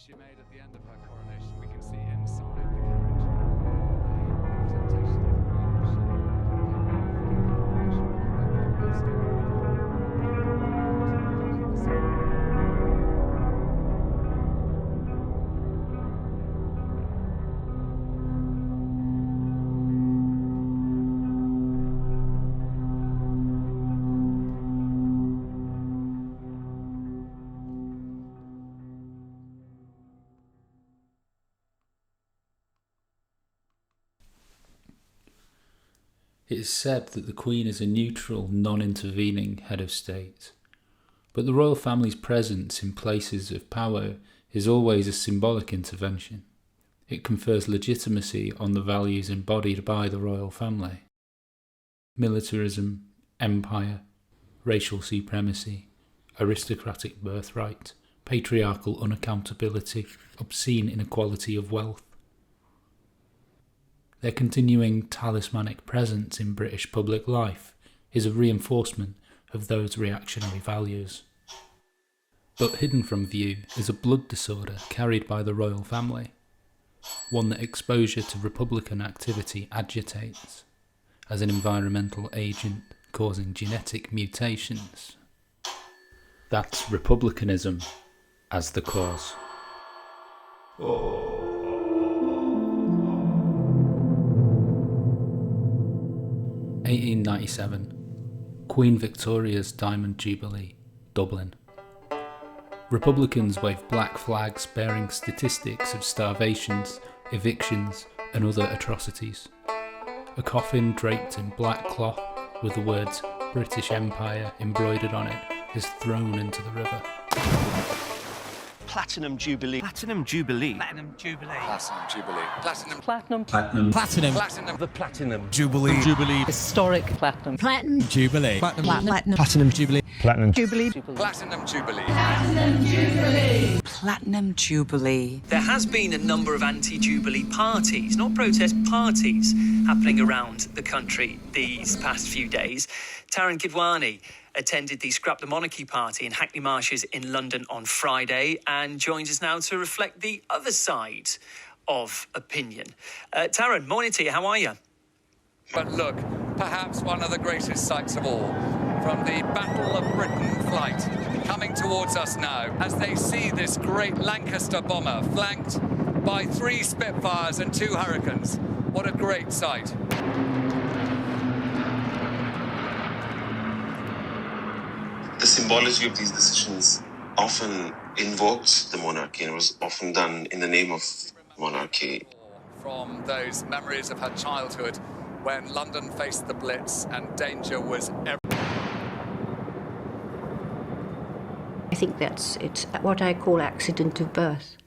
she made at the end of her coronation. We can see inside the carriage the representation of the Queen as she came out for the coronation on the It is said that the Queen is a neutral, non-intervening head of state, but the royal family's presence in places of power is always a symbolic intervention. It confers legitimacy on the values embodied by the royal family. Militarism, empire, racial supremacy, aristocratic birthright, patriarchal unaccountability, obscene inequality of wealth. Their continuing talismanic presence in British public life is a reinforcement of those reactionary values. But hidden from view is a blood disorder carried by the royal family, one that exposure to Republican activity agitates, as an environmental agent causing genetic mutations. That's republicanism as the cause. 1897, Queen Victoria's Diamond Jubilee, Dublin. Republicans wave black flags bearing statistics of starvations, evictions and other atrocities. A coffin draped in black cloth with the words British Empire embroidered on it is thrown into the river. Platinum Jubilee. Platinum Jubilee. Platinum Jubilee. Platinum Jubilee. Platinum. Platinum. Platinum. Platinum. Platinum. The Platinum Jubilee. Jubilee. Historic platinum. Platinum Jubilee. Platinum. Platinum Jubilee. Platinum Jubilee. Platinum Jubilee. Platinum Jubilee. There has been a number of anti-Jubilee parties, not protest parties, happening around the country these past few days. Taran Kidwani attended the Scrap the Monarchy party in Hackney Marshes in London on Friday and joins us now to reflect the other side of opinion. Taran, morning to you, how are you? But look, perhaps one of the greatest sights of all, from the Battle of Britain flight coming towards us now as they see this great Lancaster bomber flanked by 3 Spitfires and 2 Hurricanes. What a great sight. The symbology of these decisions often invoked the monarchy and was often done in the name of monarchy. From those memories of her childhood when London faced the Blitz and danger was everywhere. I think it's what I call accident of birth.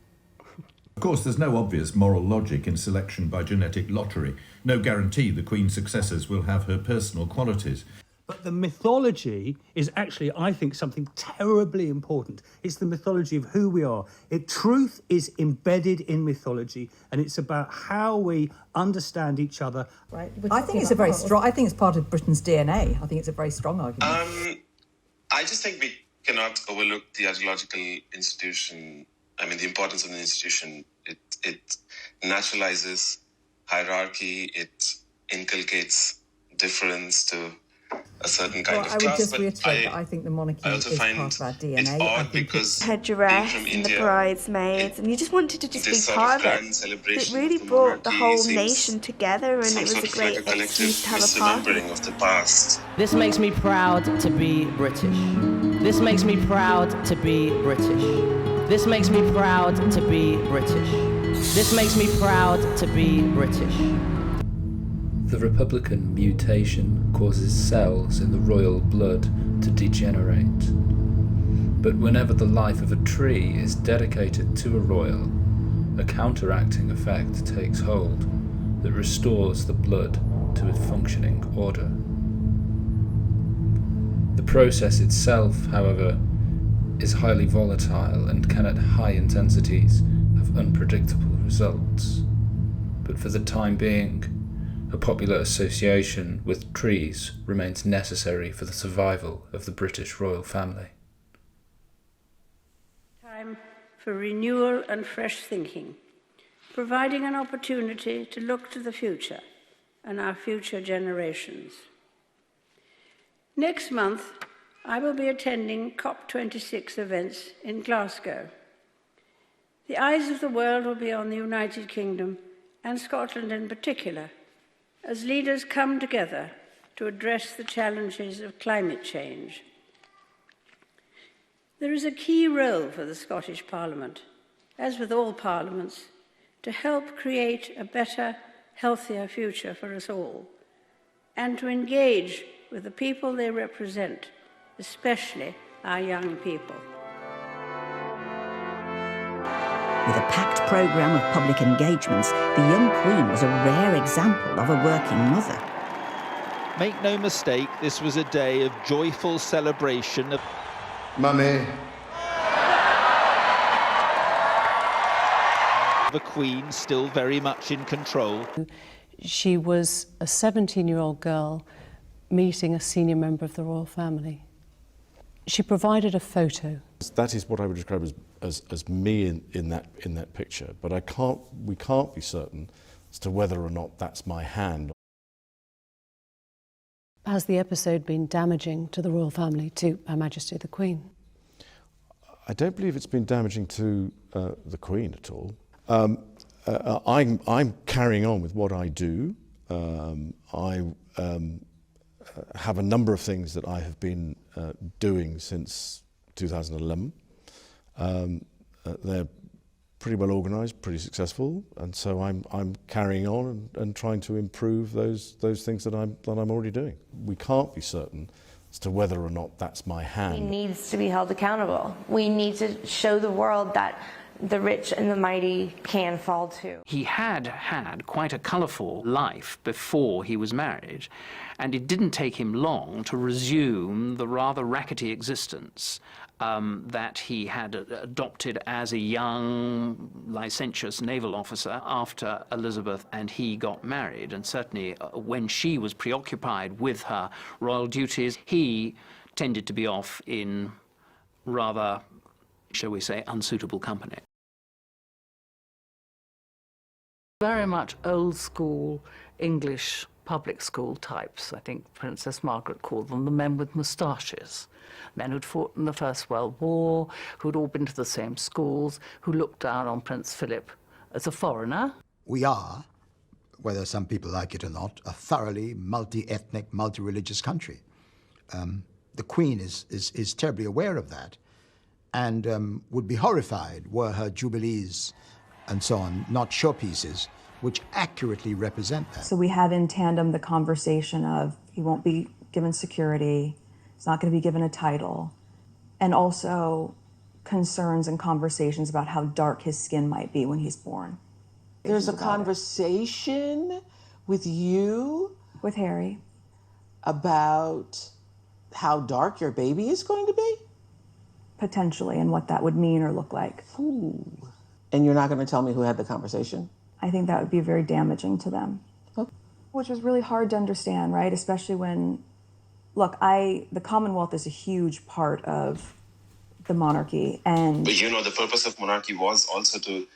Of course, there's no obvious moral logic in selection by genetic lottery. No guarantee the Queen's successors will have her personal qualities. But the mythology is actually, I think, something terribly important. It's the mythology of who we are. Truth is embedded in mythology, and it's about how we understand each other. Right. I think it's a very strong. I think it's part of Britain's DNA. I think it's a very strong argument. I just think we cannot overlook the ideological institution. I mean, the importance of the institution. It naturalizes hierarchy. It inculcates difference to a certain kind of I would class. just reiterate that I think the monarchy is part of our DNA. It's odd because headdress and India, the bridesmaids, and you just wanted to just this be sort part of of grand it. celebration It really of the brought the monarchy whole seems nation together, and it was sort a of great like a collective excuse to have a party. misremembering of the past. This makes me proud to be British. This makes me proud to be British. This makes me proud to be British. This makes me proud to be British. The Republican mutation causes cells in the royal blood to degenerate. But whenever the life of a tree is dedicated to a royal, a counteracting effect takes hold that restores the blood to its functioning order. The process itself, however, is highly volatile and can at high intensities have unpredictable results. But for the time being, a popular association with trees remains necessary for the survival of the British royal family. Time for renewal and fresh thinking, providing an opportunity to look to the future and our future generations. Next month, I will be attending COP26 events in Glasgow. The eyes of the world will be on the United Kingdom, and Scotland in particular, as leaders come together to address the challenges of climate change. There is a key role for the Scottish Parliament, as with all parliaments, to help create a better, healthier future for us all, and to engage with the people they represent, especially our young people. With a packed programme of public engagements, the young Queen was a rare example of a working mother. Make no mistake, this was a day of joyful celebration of... Mummy. The Queen still very much in control. She was a 17-year-old girl meeting a senior member of the royal family. She provided a photo. That is what I would describe as me in that picture, but we can't be certain as to whether or not that's my hand. Has the episode been damaging to the royal family, to Her Majesty the Queen? I don't believe it's been damaging to the Queen at all. I'm carrying on with what I do. I have a number of things that I have been doing since 2011. They're pretty well organised, pretty successful, and so I'm carrying on and trying to improve those things that I'm already doing. We can't be certain as to whether or not that's my hand. He needs to be held accountable. We need to show the world that the rich and the mighty can fall too. He had quite a colourful life before he was married, and it didn't take him long to resume the rather rackety existence that he had adopted as a young, licentious naval officer after Elizabeth and he got married. And certainly when she was preoccupied with her royal duties, he tended to be off in rather, shall we say, unsuitable company. Very much old school English public school types. I think Princess Margaret called them the men with moustaches. Men who'd fought in the First World War, who'd all been to the same schools, who looked down on Prince Philip as a foreigner. We are, whether some people like it or not, a thoroughly multi-ethnic, multi-religious country. The Queen is terribly aware of that and would be horrified were her jubilees and so on not showpieces which accurately represent that. So we have in tandem the conversation of he won't be given security, he's not going to be given a title, and also concerns and conversations about how dark his skin might be when he's born. There's a conversation with you? With Harry. About how dark your baby is going to be? Potentially, and what that would mean or look like. Ooh. And you're not going to tell me who had the conversation? I think that would be very damaging to them. Okay. Which was really hard to understand, right? Especially when, look, the Commonwealth is a huge part of the monarchy, and... But the purpose of monarchy was also to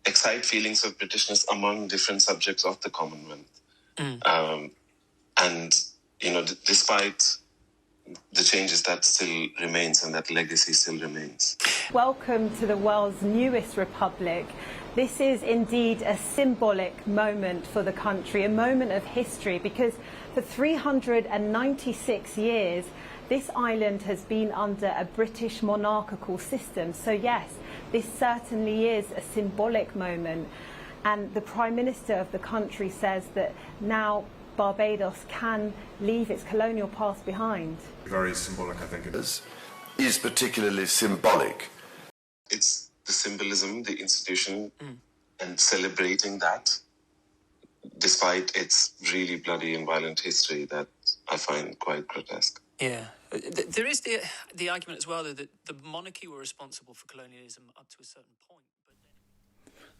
excite feelings of Britishness among different subjects of the Commonwealth. And, despite the changes, that still remains and that legacy still remains. Welcome to the world's newest republic. This is indeed a symbolic moment for the country, a moment of history, because for 396 years, this island has been under a British monarchical system. So yes, this certainly is a symbolic moment. And the Prime Minister of the country says that now Barbados can leave its colonial past behind. Very symbolic, I think it is particularly symbolic. It's the symbolism, the institution, and celebrating that, despite its really bloody and violent history, that I find quite grotesque. Yeah. There is the argument as well that the monarchy were responsible for colonialism up to a certain point.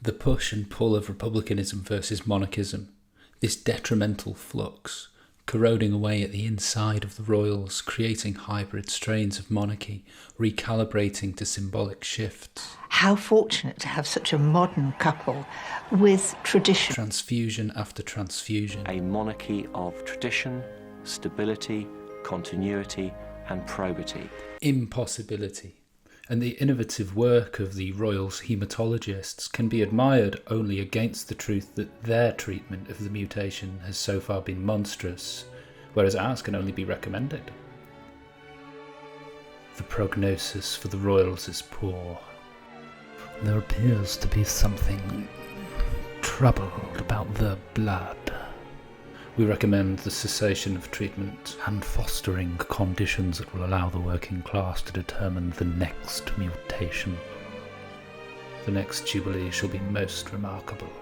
The push and pull of republicanism versus monarchism, this detrimental flux, corroding away at the inside of the royals, creating hybrid strains of monarchy, recalibrating to symbolic shifts. how fortunate to have such a modern couple with tradition. Transfusion after transfusion. A monarchy of tradition, stability, continuity and probity. Impossibility. And the innovative work of the royals' haematologists can be admired only against the truth that their treatment of the mutation has so far been monstrous, whereas ours can only be recommended. The prognosis for the royals is poor. There appears to be something troubled about the blood. We recommend the cessation of treatment and fostering conditions that will allow the working class to determine the next mutation. The next Jubilee shall be most remarkable.